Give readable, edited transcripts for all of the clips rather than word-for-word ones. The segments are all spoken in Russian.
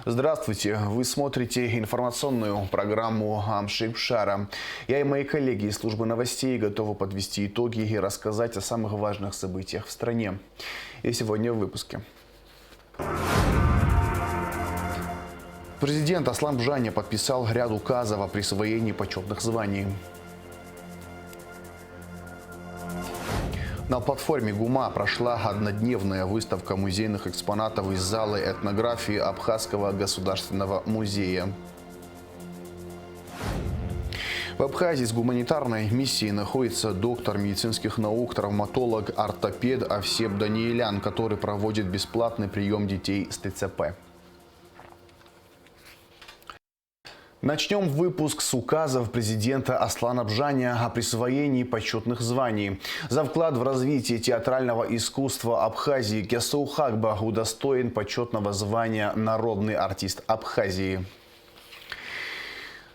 Здравствуйте! Вы смотрите информационную программу «Амшик Шара». Я и мои коллеги из службы новостей готовы подвести итоги и рассказать о самых важных событиях в стране. И сегодня в выпуске. Президент Аслан Бжаня подписал ряд указов о присвоении почетных званий. На платформе ГУМА прошла однодневная выставка музейных экспонатов из зала этнографии Абхазского государственного музея. В Абхазии с гуманитарной миссией находится доктор медицинских наук, травматолог, ортопед Овсеп Даниелян, который проводит бесплатный прием детей с ТЦП. Начнем выпуск с указов президента Аслана Бжаня о присвоении почетных званий. За вклад в развитие театрального искусства Абхазии Кесоу Хагба удостоен почетного звания «Народный артист Абхазии».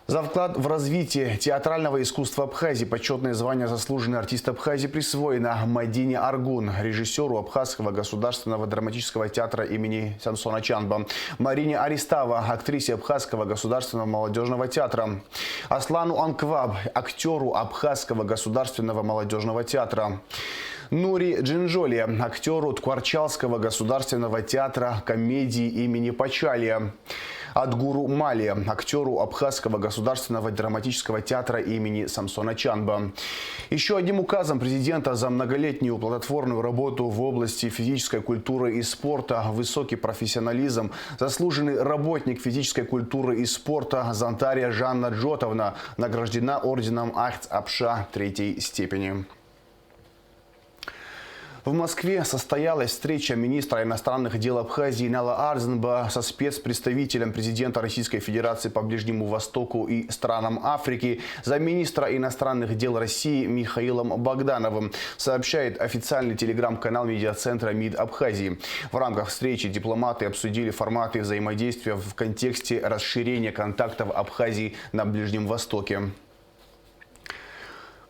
За вклад в развитие театрального искусства Абхазии почетное звание «Заслуженный артист Абхазии» присвоено Мадине Аргун, режиссеру Абхазского государственного драматического театра имени Самсона Чанба, Марине Аристава, актрисе Абхазского государственного молодежного театра, Аслану Анкваб, актеру Абхазского государственного молодежного театра, Нури Джинжоли, актеру Ткварчалского государственного театра комедии имени Пачалия, Адгуру Мали, актеру Абхазского государственного драматического театра имени Самсона Чанба. Еще одним указом президента за многолетнюю плодотворную работу в области физической культуры и спорта, высокий профессионализм, заслуженный работник физической культуры и спорта Зантария Жанна Джотовна награждена орденом Ахц Апша 3-й степени. В Москве состоялась встреча министра иностранных дел Абхазии Нала Арзенба со спецпредставителем президента Российской Федерации по Ближнему Востоку и странам Африки, замминистра иностранных дел России Михаилом Богдановым, сообщает официальный телеграм-канал медиацентра МИД Абхазии. В рамках встречи дипломаты обсудили форматы взаимодействия в контексте расширения контактов Абхазии на Ближнем Востоке.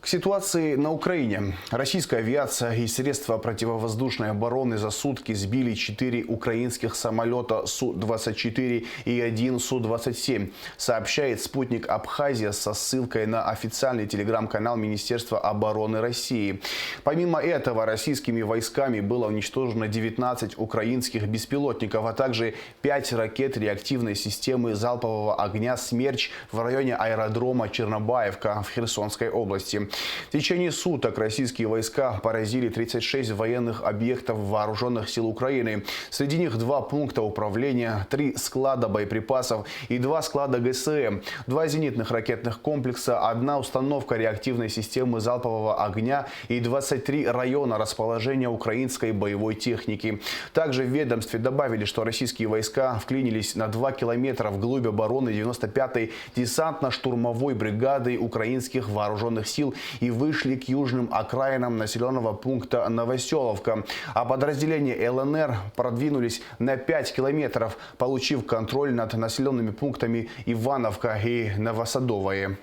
К ситуации на Украине. Российская авиация и средства противовоздушной обороны за сутки сбили 4 украинских самолета Су-24 и 1 Су-27, сообщает спутник Абхазия со ссылкой на официальный телеграм-канал Министерства обороны России. Помимо этого, российскими войсками было уничтожено 19 украинских беспилотников, а также 5 ракет реактивной системы залпового огня «Смерч» в районе аэродрома Чернобаевка в Херсонской области. В течение суток российские войска поразили 36 военных объектов вооруженных сил Украины. Среди них 2 пункта управления, 3 склада боеприпасов и 2 склада ГСМ, 2 зенитных ракетных комплекса, 1 установка реактивной системы залпового огня и 23 района расположения украинской боевой техники. Также в ведомстве добавили, что российские войска вклинились на 2 километра вглубь обороны 95-й десантно-штурмовой бригады украинских вооруженных сил и вышли к южным окраинам населенного пункта Новоселовка. А подразделения ЛНР продвинулись на 5 километров, получив контроль над населенными пунктами Ивановка и Новосадовое.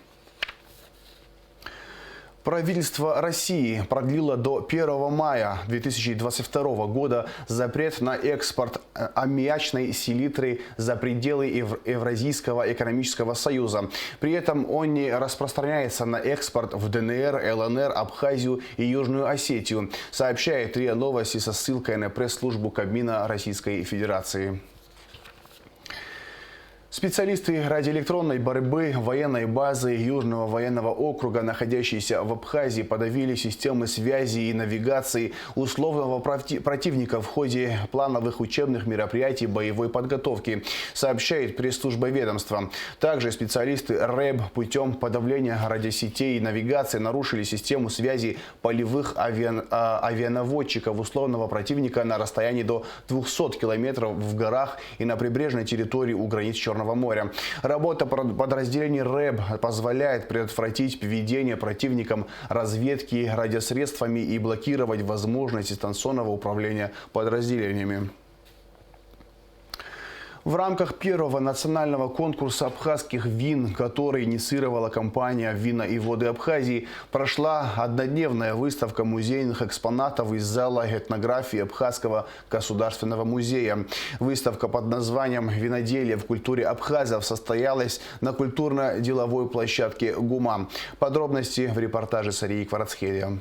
Правительство России продлило до 1 мая 2022 года запрет на экспорт аммиачной селитры за пределы Евразийского экономического союза. При этом он не распространяется на экспорт в ДНР, ЛНР, Абхазию и Южную Осетию, сообщает РИА Новости со ссылкой на пресс-службу Кабмина Российской Федерации. Специалисты радиоэлектронной борьбы военной базы Южного военного округа, находящиеся в Абхазии, подавили системы связи и навигации условного противника в ходе плановых учебных мероприятий боевой подготовки, сообщает пресс-служба ведомства. Также специалисты РЭБ путем подавления радиосетей и навигации нарушили систему связи полевых авианаводчиков условного противника на расстоянии до 200 километров в горах и на прибрежной территории у границ Черного моря. Работа подразделений РЭБ позволяет предотвратить ведение противником разведки радиосредствами и блокировать возможность дистанционного управления подразделениями. В рамках первого национального конкурса абхазских вин, который инициировала компания «Вина и воды Абхазии», прошла однодневная выставка музейных экспонатов из зала этнографии Абхазского государственного музея. Выставка под названием «Виноделие в культуре абхазов» состоялась на культурно-деловой площадке ГУМа. Подробности в репортаже Сарии Кварацхелия.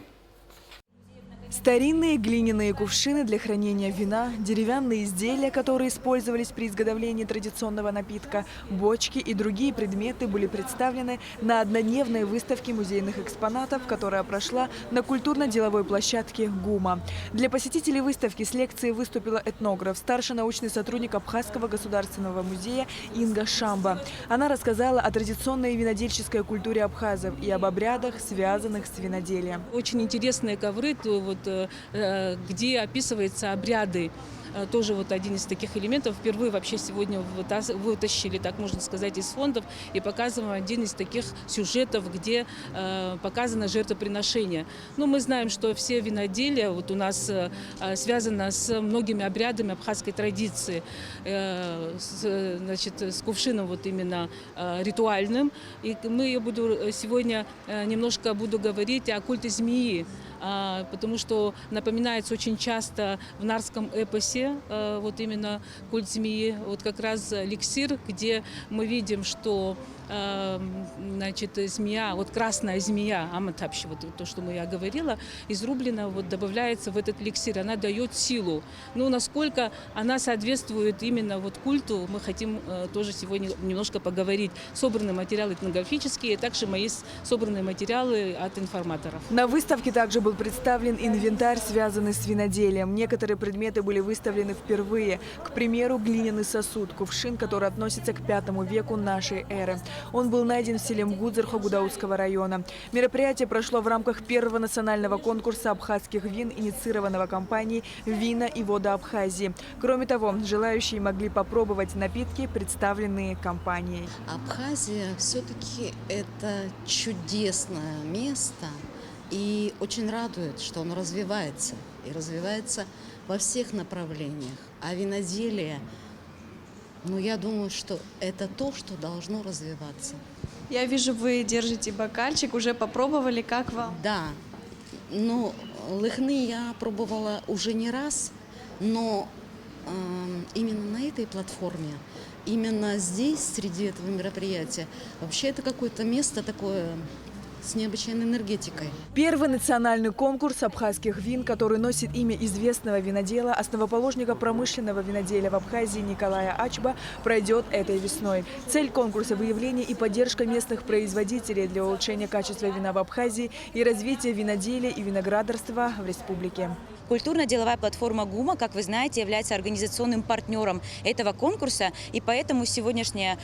Старинные глиняные кувшины для хранения вина, деревянные изделия, которые использовались при изготовлении традиционного напитка, бочки и другие предметы были представлены на однодневной выставке музейных экспонатов, которая прошла на культурно-деловой площадке ГУМа. Для посетителей выставки с лекцией выступила этнограф, старший научный сотрудник Абхазского государственного музея Инга Шамба. Она рассказала о традиционной винодельческой культуре абхазов и об обрядах, связанных с виноделием. Очень интересные ковры, где описываются обряды. Тоже вот один из таких элементов. Впервые вообще сегодня вытащили, так можно сказать, из фондов и показываем один из таких сюжетов, где показано жертвоприношение. Ну, мы знаем, что все виноделия вот у нас связано с многими обрядами абхазской традиции. Значит, с кувшином вот именно ритуальным. И сегодня немножко буду говорить о культе змеи. Потому что напоминается очень часто в нарском эпосе вот именно культ змеи, вот как раз эликсир, где мы видим, что значит, змея, вот красная змея, аматапщи, вот то, что я говорила, изрублена, вот добавляется в этот эликсир, она дает силу. Ну, насколько она соответствует именно вот культу, мы хотим тоже сегодня немножко поговорить. Собранные материалы этнографические, также мои собранные материалы от информаторов. На выставке также был представлен инвентарь, связанный с виноделием. Некоторые предметы были выставлены впервые. К примеру, глиняный сосуд, кувшин, который относится к V веку нашей эры. Он был найден в селе Мгудзерхо Гудаутского района. Мероприятие прошло в рамках первого национального конкурса абхазских вин, инициированного компанией «Вина и вода Абхазии». Кроме того, желающие могли попробовать напитки, представленные компанией. Абхазия все-таки это чудесное место. И очень радует, что он развивается. И развивается во всех направлениях. А виноделие, я думаю, что это то, что должно развиваться. Я вижу, вы держите бокальчик, уже попробовали, как вам? Да, лыхны я пробовала уже не раз, но именно на этой платформе, именно здесь, среди этого мероприятия, вообще это какое-то место такое с необычайной энергетикой. Первый национальный конкурс абхазских вин, который носит имя известного винодела, основоположника промышленного виноделия в Абхазии Николая Ачба, пройдет этой весной. Цель конкурса – выявление и поддержка местных производителей для улучшения качества вина в Абхазии и развития виноделия и виноградарства в республике. Культурно-деловая платформа ГУМа, как вы знаете, является организационным партнером этого конкурса, и поэтому сегодняшняя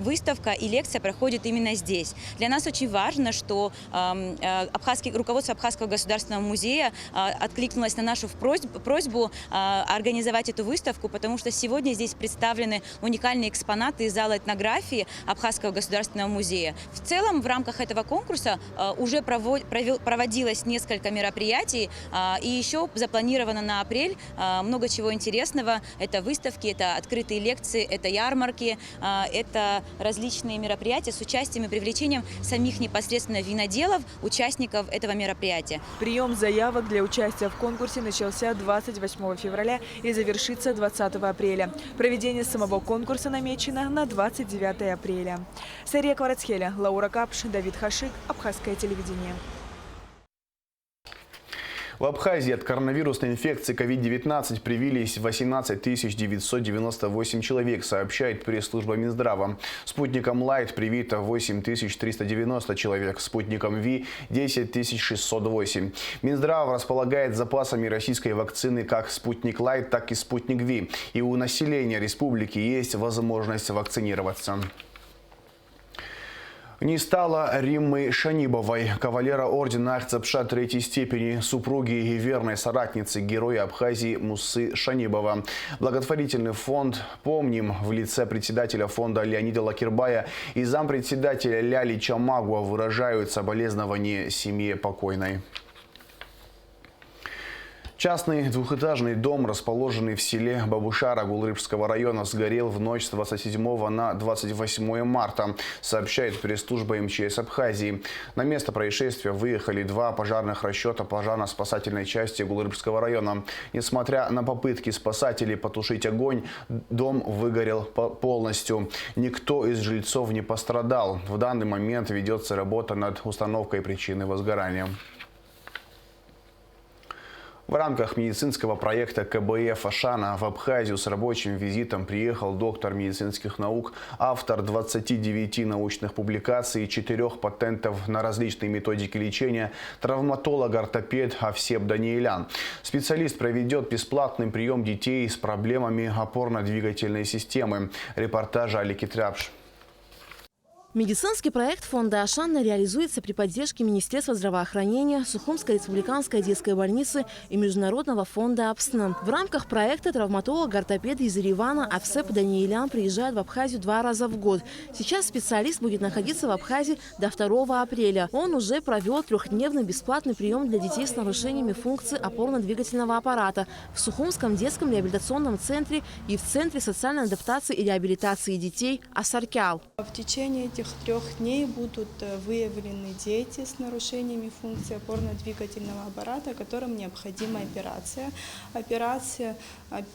выставка и лекция проходит именно здесь. Для нас очень важно, что руководство Абхазского государственного музея откликнулось на нашу просьбу организовать эту выставку, потому что сегодня здесь представлены уникальные экспонаты из зала этнографии Абхазского государственного музея. В целом, в рамках этого конкурса уже проводилось несколько мероприятий, и еще запланировано на апрель много чего интересного. Это выставки, это открытые лекции, это ярмарки, это различные мероприятия с участием и привлечением самих непосредственно виноделов, участников этого мероприятия. Прием заявок для участия в конкурсе начался 28 февраля и завершится 20 апреля. Проведение самого конкурса намечено на 29 апреля. Сария Кварацхелия, Лаура Капш, Давид Хашик, Абхазское телевидение. В Абхазии от коронавирусной инфекции COVID-19 привились 18 998 человек, сообщает пресс-служба Минздрава. Спутником Лайт привито 8 390 человек, спутником Ви – 10 608. Минздрав располагает запасами российской вакцины как Спутник Лайт, так и Спутник Ви. И у населения республики есть возможность вакцинироваться. Не стало Риммы Шанибовой, кавалера ордена Ахцепша третьей степени, супруги и верной соратницы героя Абхазии Муссы Шанибова. Благотворительный фонд «Помним» в лице председателя фонда Леонида Лакирбая и зампредседателя Ляли Чамагуа выражают соболезнования семье покойной. Частный двухэтажный дом, расположенный в селе Бабушара Гулрыбского района, сгорел в ночь с 27 на 28 марта, сообщает пресс-служба МЧС Абхазии. На место происшествия выехали 2 пожарных расчета пожарно-спасательной части Гулрыбского района. Несмотря на попытки спасателей потушить огонь, дом выгорел полностью. Никто из жильцов не пострадал. В данный момент ведется работа над установкой причины возгорания. В рамках медицинского проекта КБФ «Ашана» в Абхазию с рабочим визитом приехал доктор медицинских наук, автор 29 научных публикаций и 4 патентов на различные методики лечения, травматолог-ортопед Авсеп Даниэлян. Специалист проведет бесплатный прием детей с проблемами опорно-двигательной системы. Репортаж Алики Тряпш. Медицинский проект фонда «Ашана» реализуется при поддержке Министерства здравоохранения, Сухумской республиканской детской больницы и Международного фонда АПСН. В рамках проекта травматолог-ортопед из Еревана Авсеп Даниэлян приезжает в Абхазию 2 раза в год. Сейчас специалист будет находиться в Абхазии до 2 апреля. Он уже провел 3-дневный бесплатный прием для детей с нарушениями функций опорно-двигательного аппарата в Сухумском детском реабилитационном центре и в Центре социальной адаптации и реабилитации детей «Асаркял». В течение этих 3 дней будут выявлены дети с нарушениями функции опорно-двигательного аппарата, которым необходима операция.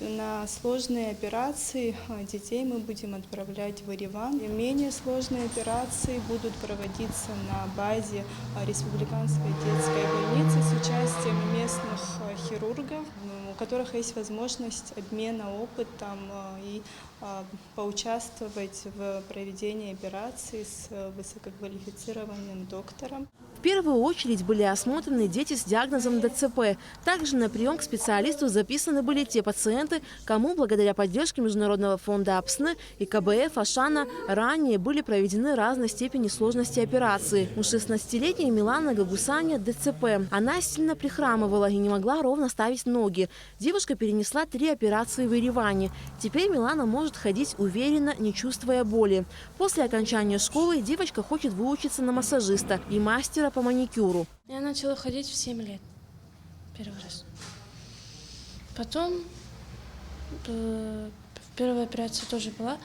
На сложные операции детей мы будем отправлять в Ереван. И менее сложные операции будут проводиться на базе Республиканской детской больницы с участием местных хирургов, у которых есть возможность обмена опытом и поучаствовать в проведении операции с высококвалифицированным доктором. В первую очередь были осмотрены дети с диагнозом ДЦП. Также на прием к специалисту записаны были те пациенты, кому благодаря поддержке Международного фонда АПСН и КБФ «Ашана» ранее были проведены разной степени сложности операции. У 16-летней Миланы Гагусаня ДЦП. Она сильно прихрамывала и не могла ровно ставить ноги. Девушка перенесла 3 операции в Ереване. Теперь Милана может ходить уверенно, не чувствуя боли. После окончания школы девочка хочет выучиться на массажиста и мастера по маникюру. Я начала ходить в 7 лет. Первый раз. Потом первая операция тоже была.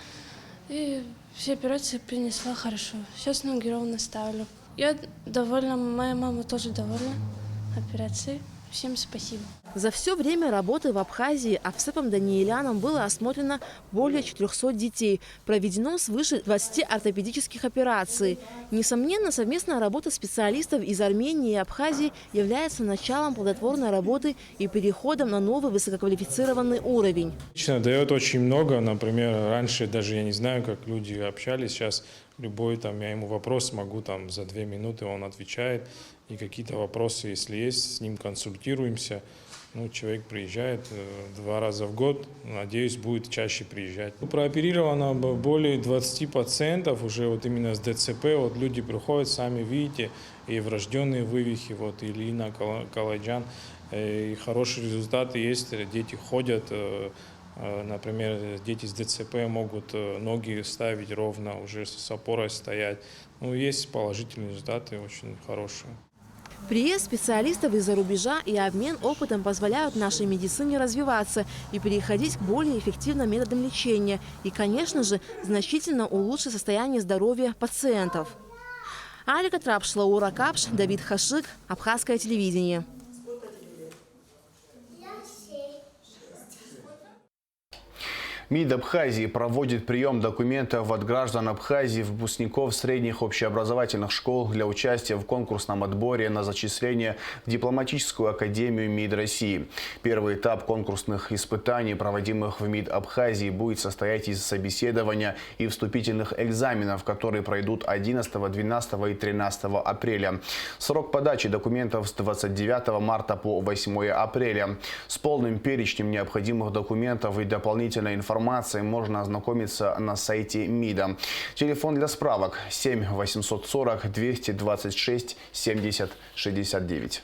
И все операции перенесла хорошо. Сейчас ноги ровно ставлю. Я довольна, моя мама тоже довольна операцией. Всем спасибо. За все время работы в Абхазии Авсепом Даниэляном было осмотрено более 400 детей. Проведено свыше 20 ортопедических операций. Несомненно, совместная работа специалистов из Армении и Абхазии является началом плодотворной работы и переходом на новый высококвалифицированный уровень. Лично дает очень много. Например, раньше даже я не знаю, как люди общались. Сейчас любой я ему вопрос могу за 2 минуты, он отвечает. И какие-то вопросы, если есть, с ним консультируемся. Человек приезжает 2 раза в год, надеюсь, будет чаще приезжать. Прооперировано более 20 пациентов уже именно с ДЦП. Люди приходят, сами видите, и врожденные вывихи, Ильина Калайджан. И хорошие результаты есть, дети ходят. Например, дети с ДЦП могут ноги ставить ровно, уже с опорой стоять. Есть положительные результаты, очень хорошие. Приезд специалистов из-за рубежа и обмен опытом позволяют нашей медицине развиваться и переходить к более эффективным методам лечения и, конечно же, значительно улучшить состояние здоровья пациентов. Алика Тряпш, Лаура Капш, Давид Хашик, Абхазское телевидение. МИД Абхазии проводит прием документов от граждан Абхазии, выпускников средних общеобразовательных школ для участия в конкурсном отборе на зачисление в дипломатическую академию МИД России. Первый этап конкурсных испытаний, проводимых в МИД Абхазии, будет состоять из собеседования и вступительных экзаменов, которые пройдут 11, 12 и 13 апреля. Срок подачи документов с 29 марта по 8 апреля. С полным перечнем необходимых документов и дополнительной информации можно ознакомиться на сайте МИДа. Телефон для справок 7 840 226 70 69.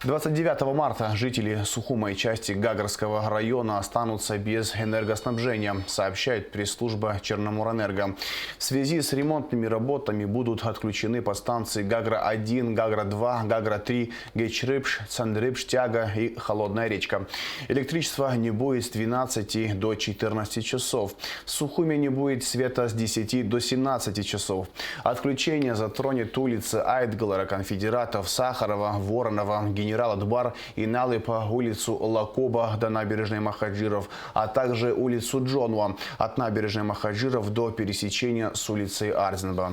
29 марта жители Сухумой части Гагарского района останутся без энергоснабжения, сообщает пресс-служба Черноморэнерго. В связи с ремонтными работами будут отключены подстанции Гагра-1, Гагра-2, Гагра-3, Гечрыбш, Цандрыбш-Тяга и Холодная речка. Электричества не будет с 12 до 14 часов. В Сухуме не будет света с 10 до 17 часов. Отключение затронет улицы Айтгалера, Конфедератов, Сахарова, Воронова, Генерала Дбар и Налыпа, улицу Лакоба до набережной Махаджиров, а также улицу Джонуа от набережной Махаджиров до пересечения с улицей Арзенба.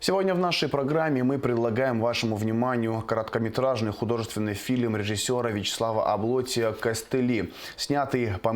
Сегодня в нашей программе мы предлагаем вашему вниманию короткометражный художественный фильм режиссера Вячеслава Облотия «Костыли». Снятый по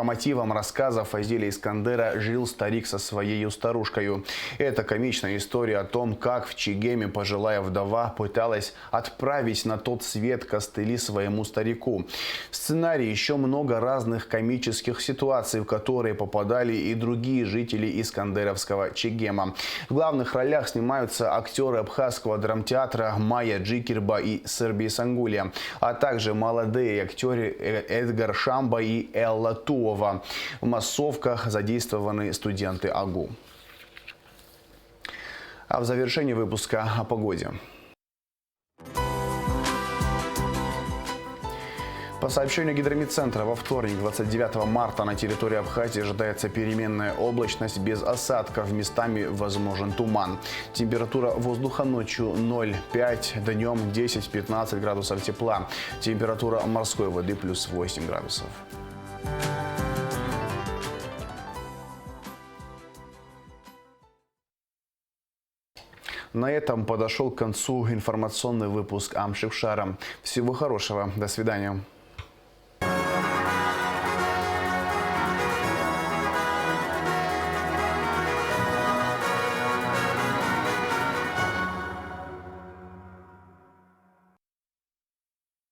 мотивам рассказа Фазиля Искандера «Жил старик со своей старушкой». Это комичная история о том, как в Чегеме пожилая вдова пыталась отправить на тот свет костыли своему старику. В сценарии еще много разных комических ситуаций, в которые попадали и другие жители Искандеровского Чегема. В главных ролях снимаются актеры Абхазского драмтеатра Майя Джикерба и Сербии Сангулия, а также молодые актеры Эдгар Шамба и Элла Туова. В массовках задействованы студенты АГУ. А в завершении выпуска о погоде. По сообщению Гидромедцентра, во вторник, 29 марта, на территории Абхазии ожидается переменная облачность без осадков, местами возможен туман. Температура воздуха ночью 0,5, днем 10-15 градусов тепла. Температура морской воды плюс 8 градусов. На этом подошел к концу информационный выпуск Амшикшара. Всего хорошего. До свидания.